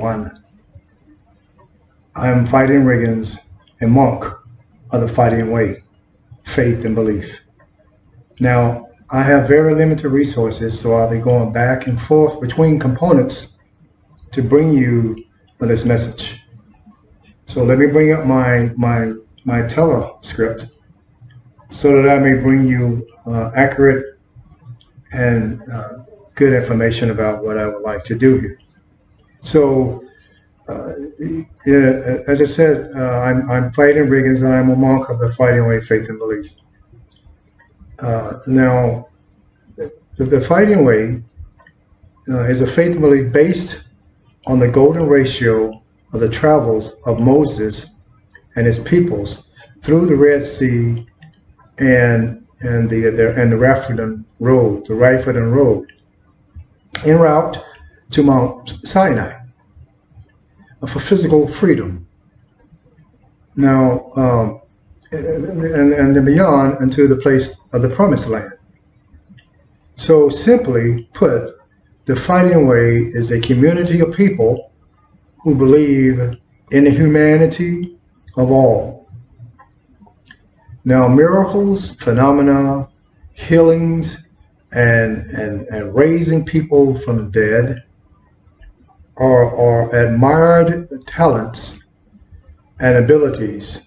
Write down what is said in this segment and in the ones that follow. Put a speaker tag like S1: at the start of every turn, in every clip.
S1: one. I am Fighting Riggins, a monk of the Fighting Way, faith and belief. Now, I have very limited resources, so I'll be going back and forth between components to bring you this message. So let me bring up my telescript so that I may bring you accurate and good information about what I would like to do here. So, as I said, I'm Fighting Riggins, and I'm a monk of the Fighting Way, faith and belief. Now, the Fighting Way is a faith and belief based on the golden ratio of the travels of Moses and his peoples through the Red Sea and the Rephidim road, the Rephidim road, en route to Mount Sinai for physical freedom. Now, and then beyond into the place of the Promised Land. So simply put, the Fighting Way is a community of people who believe in the humanity of all. Now, miracles, phenomena, healings, and raising people from the dead are admired talents and abilities,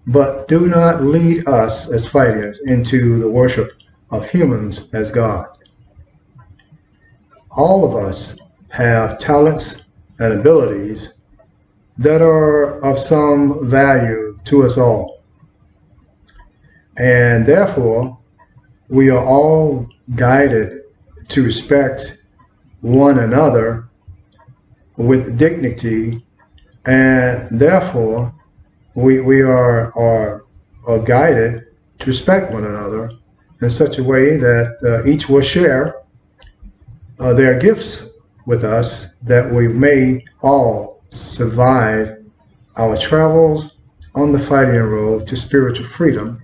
S1: but do not lead us as fighters into the worship of humans as God. All of us have talents and abilities that are of some value to us all. And therefore, we are all guided to respect one another with dignity, and therefore we are guided to respect one another in such a way that each will share their gifts with us, that we may all survive our travels on the fighting road to spiritual freedom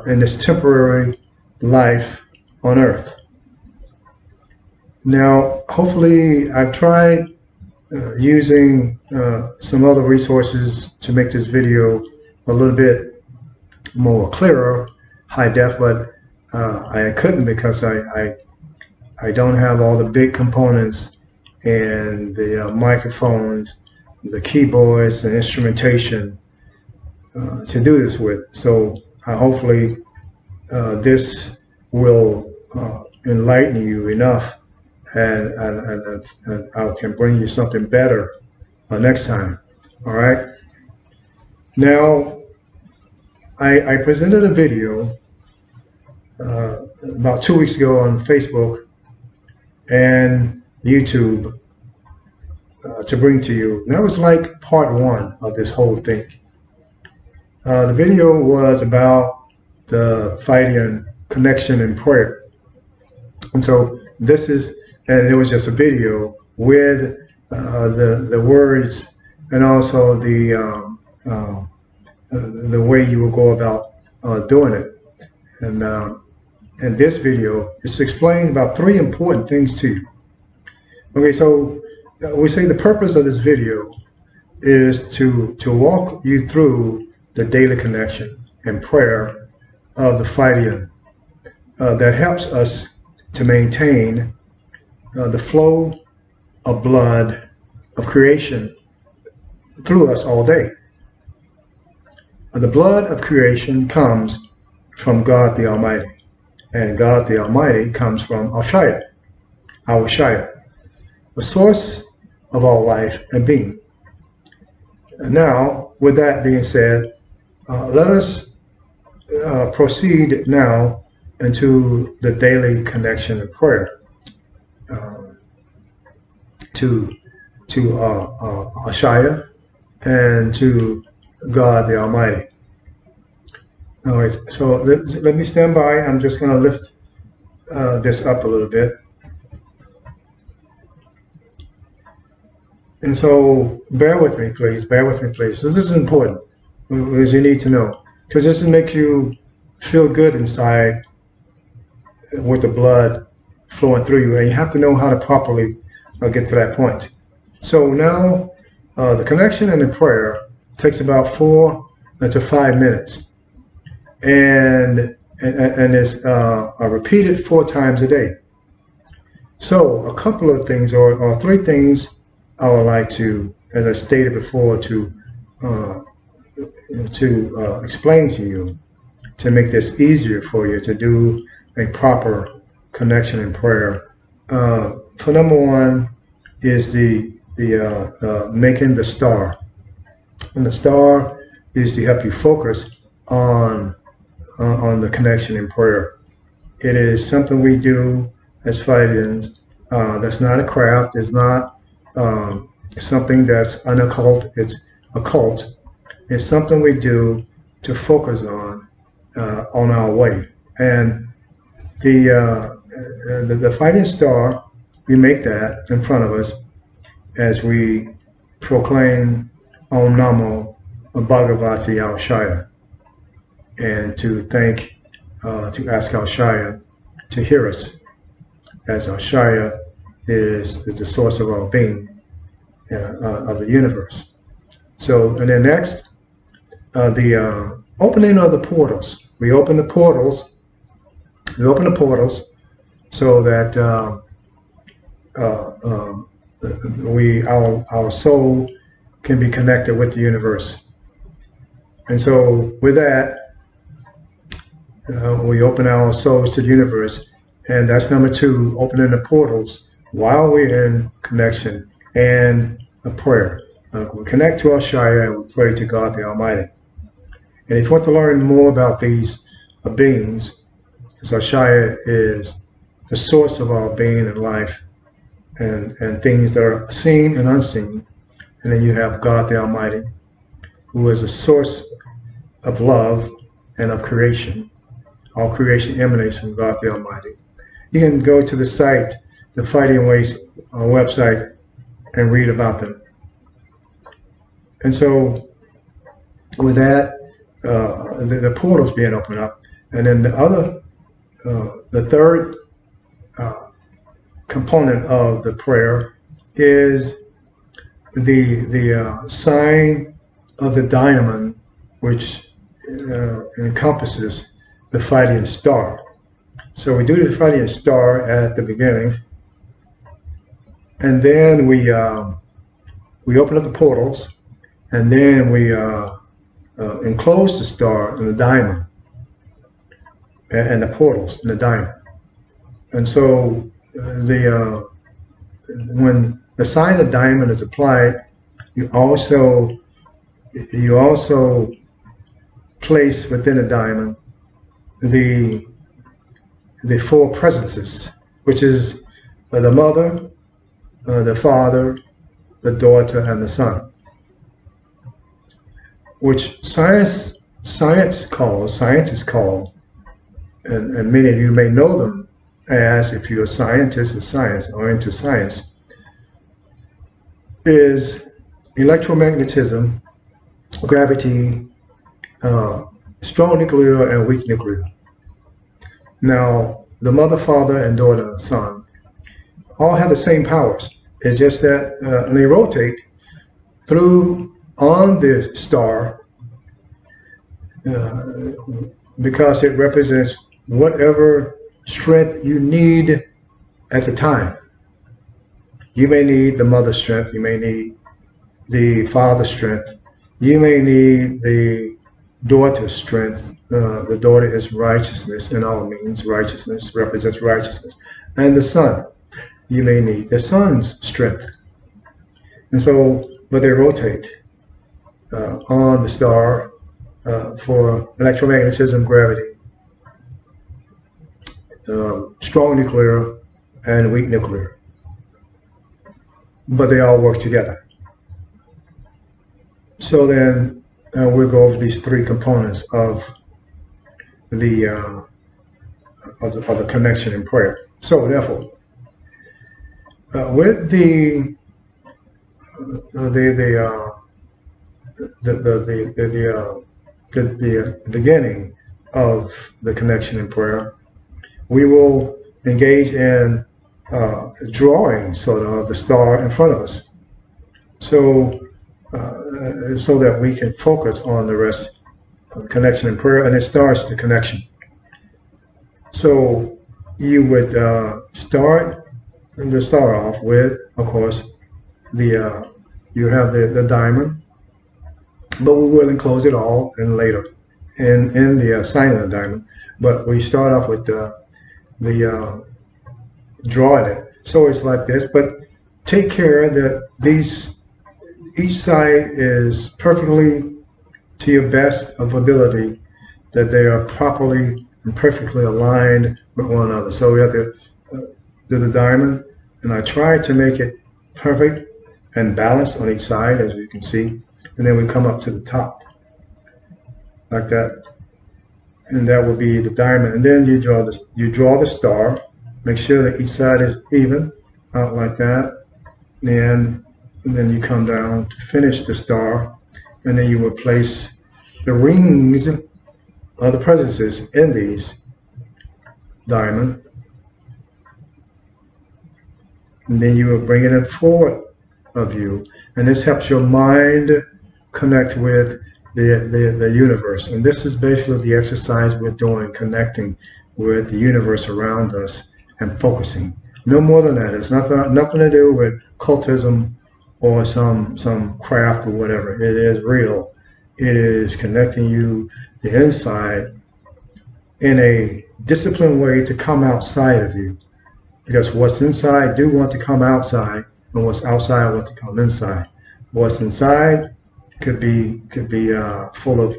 S1: in this temporary life on earth. Now, hopefully I've tried using some other resources to make this video a little bit more clearer, high def, but I couldn't because I don't have all the big components and the microphones, the keyboards, and instrumentation to do this with. So hopefully this will enlighten you enough, and I can bring you something better next time. All right. Now, I presented a video about 2 weeks ago on Facebook and YouTube to bring to you. And that was like part one of this whole thing. The video was about the fighting connection and prayer. And so this is, and it was just a video with the words and also the way you will go about doing it. And this video is to explain about 3 important things to you. Okay, so we say the purpose of this video is to walk you through the daily connection and prayer of the fighting that helps us to maintain the flow of blood of creation through us all day. The blood of creation comes from God the Almighty, and God the Almighty comes from Ashaya, our Shaya, the source of all life and being. Now, with that being said, let us proceed now into the daily connection and prayer to Ashaya and to God the Almighty. All right, so let me stand by. I'm just going to lift this up a little bit. And so bear with me, please. Bear with me, please. This is important, as you need to know, because this will make you feel good inside with the blood flowing through you. And you have to know how to properly I'll get to that point. So now the connection and the prayer takes about 4 to 5 minutes, and it's repeated 4 times a day. So a couple of things, or 3 things, I would like to, as I stated before, to explain to you, to make this easier for you to do a proper connection in prayer. For number 1 is the making the star, and the star is to help you focus on the connection in prayer. It is something we do as Fightians. That's not a craft. It's not something that's an occult. It's occult. It's something we do to focus on our way. And the fighting star, we make that in front of us as we proclaim Om Namo Bhagavate Al-Shaya, and to ask Al-Shaya to hear us, as Al-Shaya is the source of our being, of the universe. So, and then next, the opening of the portals. We open the portals. We open the portals so that our soul can be connected with the universe. And so, with that, we open our souls to the universe, and that's number 2, opening the portals while we're in connection and a prayer. We connect to our Shaya and we pray to God the Almighty. And if you want to learn more about these beings, because our Shaya is the source of our being and life, and things that are seen and unseen. And then you have God the Almighty, who is a source of love and of creation. All creation emanates from God the Almighty. You can go to the site, the Fighting Ways website, and read about them. And so, with that, the portals being opened up, and then the third component of the prayer is the sign of the diamond, which encompasses the fighting star. So we do the fighting star at the beginning, and then we open up the portals, and then we enclose the star in the diamond, and the portals in the diamond. And so when the sign of diamond is applied, you also place within the diamond the 4 presences, which is the mother, the father, the daughter, and the son, which scientists call, and many of you may know them as, if you're a scientist of science or into science, is electromagnetism, gravity, strong nuclear and weak nuclear. Now, the mother, father, and daughter, and son all have the same powers. It's just that they rotate through on the star because it represents whatever strength you need at the time. You may need the mother's strength, you may need the father's strength, you may need the daughter's strength. The daughter is righteousness in all means. Righteousness represents righteousness. And the son, you may need the son's strength. And so, but they rotate on the star for electromagnetism, gravity, strong nuclear, and weak nuclear. But they all work together. So then we'll go over these 3 components of the connection in prayer. So therefore, with the beginning of the connection in prayer, we will engage in drawing sort of the star in front of us. So so that we can focus on the rest of connection and prayer, and it starts the connection. So you would start the star off with, of course, the you have the diamond, but we will enclose it all in later in the sign of the diamond. But we start off with the drawing it. So it's like this, but take care that each side is perfectly to your best of ability, that they are properly and perfectly aligned with one another. So we have to do the diamond, and I try to make it perfect and balanced on each side, as you can see, and then we come up to the top like that, and that will be the diamond. And then you draw the star. Make sure that each side is even out like that, and then you come down to finish the star, and then you will place the rings of the presences in these diamond, and then you will bring it in forward of you, and this helps your mind connect with the universe. And this is basically the exercise we're doing, connecting with the universe around us and focusing. No more than that. It's nothing to do with cultism or some craft or whatever. It is real. It is connecting you the inside in a disciplined way to come outside of you, because what's inside do want to come outside, and what's outside want to come inside. What's inside could be full of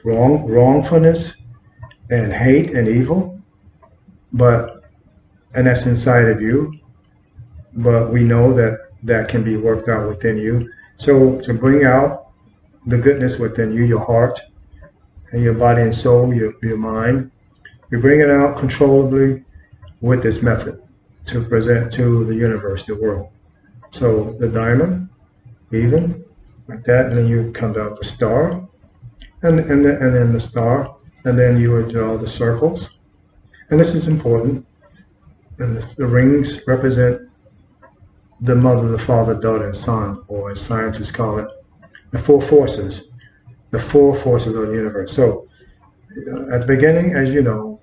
S1: wrongfulness and hate and evil, and that's inside of you. But we know that can be worked out within you. So to bring out the goodness within you, your heart and your body and soul, your mind, we bring it out controllably with this method to present to the universe, the world. So the diamond, even like that, and then you come down the star, and then the star, and then you would draw the circles. And this is important. And the rings represent the mother, the father, daughter, and son, or as scientists call it, the four forces of the universe. So at the beginning, as you know,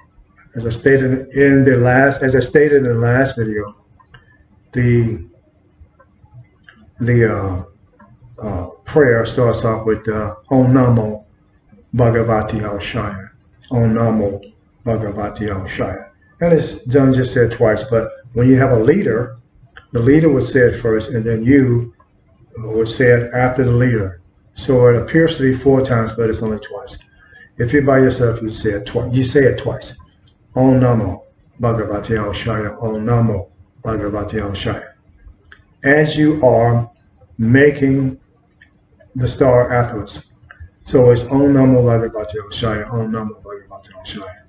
S1: as I stated in the last video, the prayer starts off with Om Namo Bhagavati Shaya. Om Namo Bhagavati Shaya. And it's done just said twice, but when you have a leader, the leader would say it first, and then you would say it after the leader. So it appears to be 4 times, but it's only twice. If you're by yourself, you say it twice. You say it twice. Om Namo Bhagavati Shaya. Om Namo Bhagavati Shaya. As you are making the star afterwards. So it's Om Namo Bhagavati Shaya. Om Namo Bhagavati Shaya.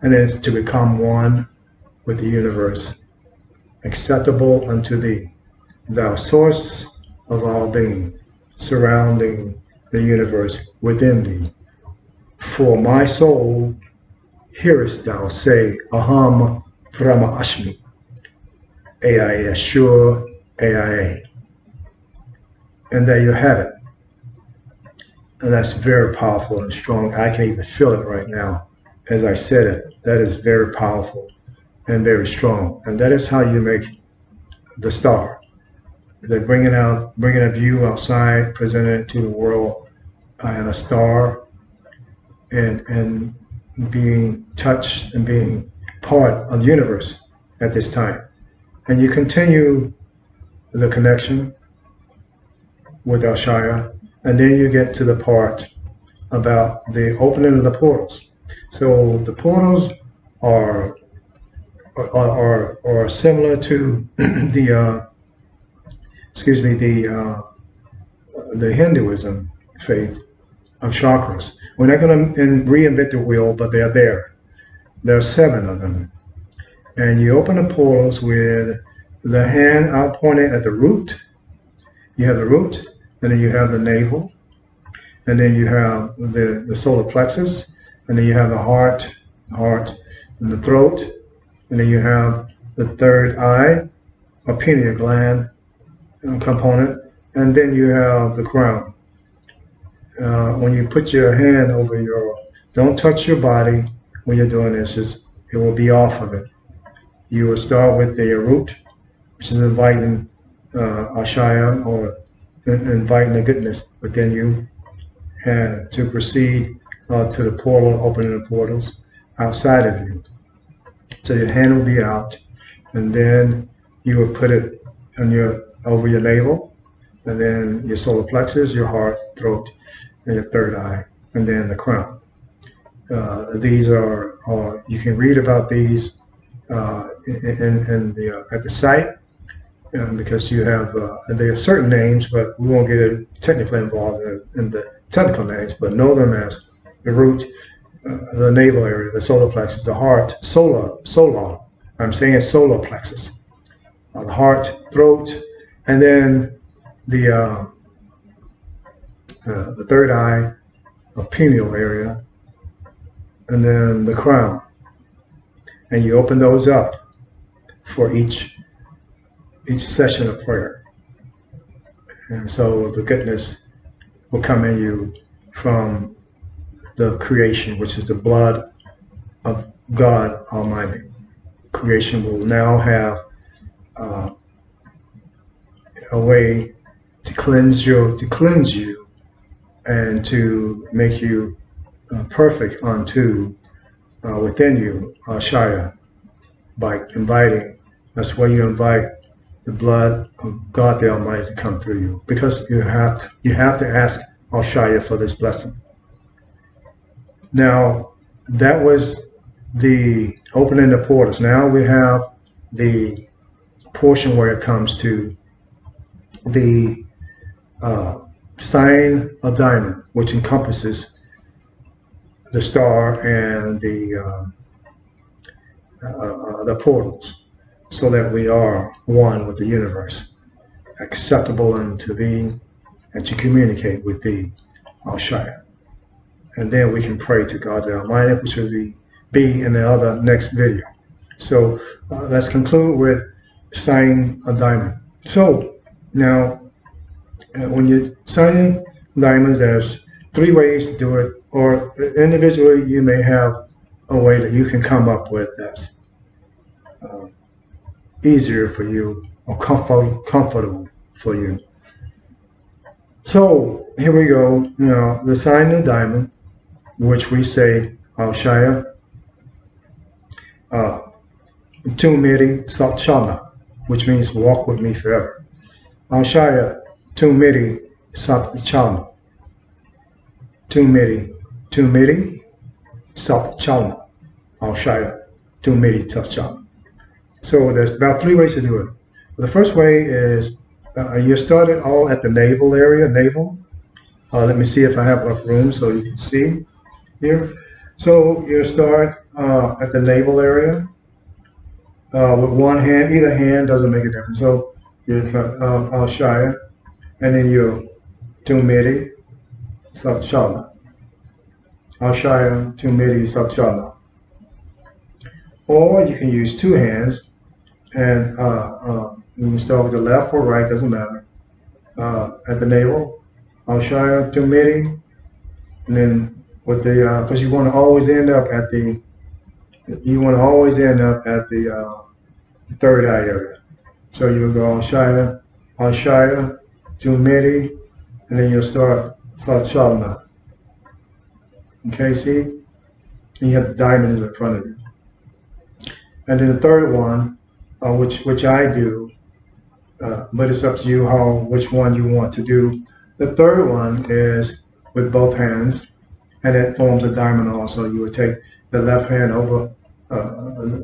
S1: And then it's to become one with the universe, acceptable unto thee, thou source of all being, surrounding the universe within thee. For my soul, hearest thou say, Aham Brahma Ashmi, AIA, sure AIA. And there you have it. And that's very powerful and strong. I can even feel it right now as I said it. That is very powerful and very strong. And that is how you make the star. They're bringing a view outside, presenting it to the world in a star, and being touched and being part of the universe at this time. And you continue the connection with Al Shaya, and then you get to the part about the opening of the portals. So the portals are similar to the Hinduism faith of chakras. We're not going to reinvent the wheel, but they're there. There are 7 of them. And you open the portals with the hand out pointing at the root. You have the root, and then you have the navel, and then you have the solar plexus, and then you have the heart, and the throat, and then you have the third eye, or pineal gland component, and then you have the crown. When you put your hand over don't touch your body when you're doing this. It will be off of it. You will start with the root, which is inviting Ashaya, or inviting the goodness within you, and to proceed to the portal, opening the portals outside of you. So your hand will be out, and then you will put it over your navel, and then your solar plexus, your heart, throat, and your third eye, and then the crown. These are you can read about these at the site, because you have there are certain names, but we won't get technically involved in the technical names, but know them as the root, the navel area, the solar plexus, the heart, solar. I'm saying solar plexus, the heart, throat, and then the third eye, a pineal area, and then the crown. And you open those up for each session of prayer. And so the goodness will come in you from the creation, which is the blood of God Almighty. Creation will now have a way to cleanse you and to make you perfect unto within you, Shaya, by inviting. That's why you invite the blood of God the Almighty to come through you, because you have to ask Shaya for this blessing. Now, that was the opening the portals. Now we have the portion where it comes to the sign of diamond, which encompasses the star and the portals, so that we are one with the universe, acceptable unto thee, and to communicate with thee, Al-Shaya. And then we can pray to God the Almighty, which will be in the next video. So let's conclude with sign of diamond. So now, when you're signing diamonds, there's 3 ways to do it, or individually you may have a way that you can come up with that's easier for you, or comfortable for you. So here we go. Now, the sign of diamond, which we say Al-Shaya, Tumiri Satchana, which means walk with me forever. Al-Shaya Tumiri Satchana. Tumiri Satchana. Al-Shaya Tumiri Satchana. So there's about 3 ways to do it. The first way is you start it all at the navel area, navel. Let me see if I have enough room so you can see here. So you start at the navel area with one hand. Either hand doesn't make a difference. So you cut Al-Shaya, and then you Tumiri Satchana. Al-Shaya Tumiri Satchana. Or you can use 2 hands, and you can start with the left or right, doesn't matter. At the navel, Al-Shaya Tumiri, and then with the because you want to always end up at the third eye area. So you will go Al-Shaya Tumiri, and then you'll start Satchana. Okay, see? And you have the diamonds in front of you. And then the third one, which I do, but it's up to you which one you want to do. The third one is with both hands, and it forms a diamond also. You would take the left hand over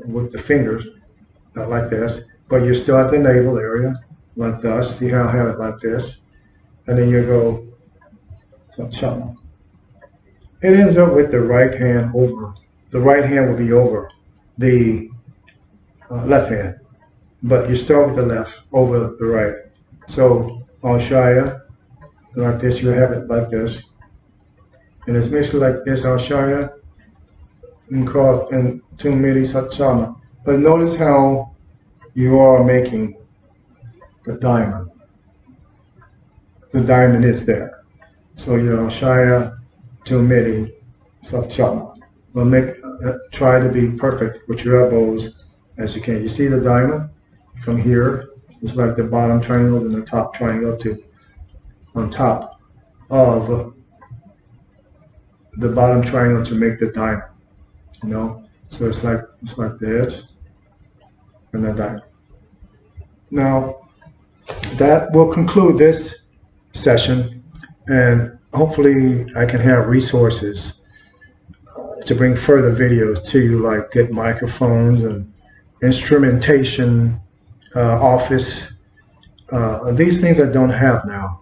S1: with the fingers, like this, but you start the navel area, like this. See how I have it like this? And then you go, Satchana. It ends up with the right hand over. The right hand will be over the left hand, but you start with the left over the right. So Al-Shaya, like this, you have it like this, and it's basically like this, Al-Shaya and cross and tumiri satchama. But notice how you are making the diamond. The diamond is there. So shaya tumiri satchama. But try to be perfect with your elbows as you can. You see the diamond from here? It's like the bottom triangle and the top triangle to on top of the bottom triangle to make the diamond. So it's like this and the diamond. Now that will conclude this session, and hopefully I can have resources to bring further videos to you, like good microphones and instrumentation, office, these things I don't have now.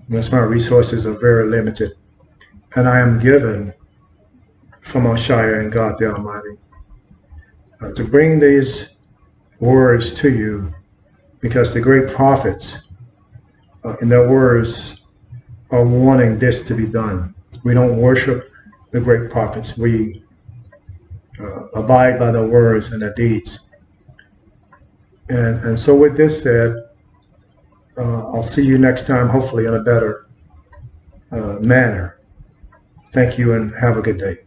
S1: Because my resources are very limited, and I am given from Oshaya and God the Almighty to bring these words to you, because the great prophets in their words are wanting this to be done. We don't worship the great prophets. We abide by their words and their deeds. And so with this said, I'll see you next time, hopefully in a better manner. Thank you and have a good day.